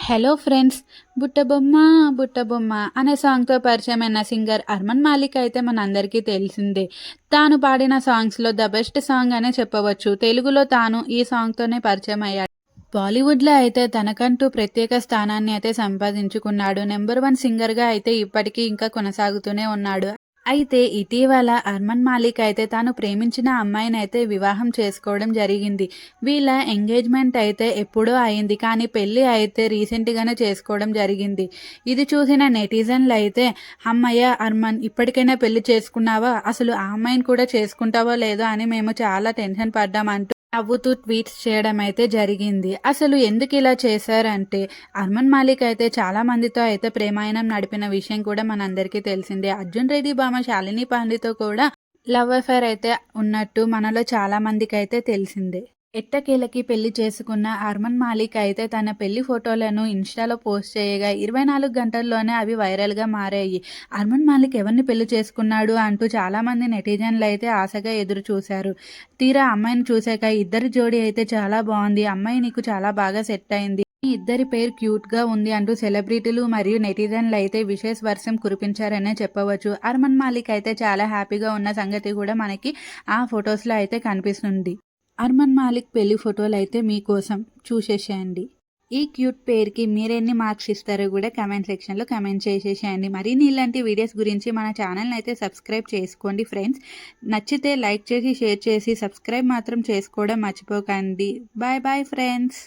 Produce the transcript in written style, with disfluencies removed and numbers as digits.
Hello friends! 'బుట్టబొమ్మ బుట్టబొమ్మ' అనే సాంగ్‌తో పరిచయమైన singer Harman Malik అయితే మనందరికీ తెలిసిందే. తాను పాడిన సాంగ్స్‌లో ద బెస్ట్ సాంగ్ అనే చెప్పవచ్చు. తెలుగులో తాను ఈ సాంగ్‌తోనే పరిచయమయ్యాడు. బాలీవుడ్‌లో అయితే తనకంటూ ప్రత్యేక స్థానాన్ని అయితే సంపాదించుకున్నాడు. నంబర్ 1 సింగర్‌గా అయితే ఇప్పటికీ ఇంకా కొనసాగుతూనే ఉన్నాడు. అయితే ఇటీవల అర్మన్ మాలిక్ అయితే తాను ప్రేమించిన అమ్మాయినైతే వివాహం చేసుకోవడం జరిగింది. వీళ్ళ ఎంగేజ్‌మెంట్ అయితే ఎప్పుడో అయింది. కానీ పెళ్లి అయితే రీసెంట్‌గానే చేసుకోవడం జరిగింది. ఇది చూసిన నెటిజన్‌లయితే "హమ్మయ్య! అర్మన్ ఇప్పటికైనా పెళ్లి చేసుకున్నావా? అసలు ఆ అమ్మాయిని కూడా చేసుకుంటావో లేదో అని మేము చాలా టెన్షన్ పడ్డాం" అంటూ నవ్వుతూ ట్వీట్స్ చేయడం అయితే జరిగింది. అసలు ఎందుకిలా చేశారంటే, అర్మన్ మాలిక్ అయితే చాలా మందితో అయితే ప్రేమాయణం నడిపిన విషయం కూడా మనందరికీ తెలిసిందే. అర్జున్ రెడ్డి భామ శాలిని పాండేతో కూడా లవ్ అఫైర్ అయితే ఉన్నట్టు మనలో చాలా మందికైతే తెలిసిందే. ఎట్టకేలకి పెళ్లి చేసుకున్న అర్మన్ మాలిక్ అయితే తన పెళ్లి ఫోటోలను ఇన్‌స్టాలో పోస్ట్ చేయగా 24 గంటల్లోనే అవి వైరల్‌గా మారాయి. అర్మన్ మాలిక్ ఎవరిని పెళ్లి చేసుకున్నాడు అంటూ చాలామంది నెటిజన్‌లయితే ఆశగా ఎదురు చూశారు. తీరా అమ్మాయిని చూశాక ఇద్దరి జోడీ అయితే చాలా బావుంది. అమ్మాయి నీకు చాలా బాగా సెట్ అయింది. మీ ఇద్దరి పెయిర్ క్యూట్‌గా ఉంది అంటూ సెలబ్రిటీలు మరియు నెటిజన్‌లయితే విశేష్ వర్షం కురిపించారనే చెప్పవచ్చు. అర్మన్ మాలిక్ అయితే చాలా హ్యాపీగా ఉన్న సంగతి కూడా మనకి ఆ ఫోటోస్‌లో అయితే కనిపిస్తుంది. అర్మన్ మాలిక్ పెళ్లి ఫోటోలైతే మీకోసం చూసేసేయండి. ఈ క్యూట్ పెయిర్‌కి మీరెన్ని మార్క్స్ ఇస్తారో గూడా కామెంట్ సెక్షన్‌లో కామెంట్ చేసేసేయండి. మరిన్ని ఇలాంటి వీడియోస్ గురించి మన ఛానల్‌ని అయితే సబ్స్క్రైబ్ చేసుకోండి ఫ్రెండ్స్. నచ్చితే లైక్ చేసి, షేర్ చేసి, సబ్స్క్రైబ్ మాత్రం చేసుకోవడం మర్చిపోకండి. Bye bye friends.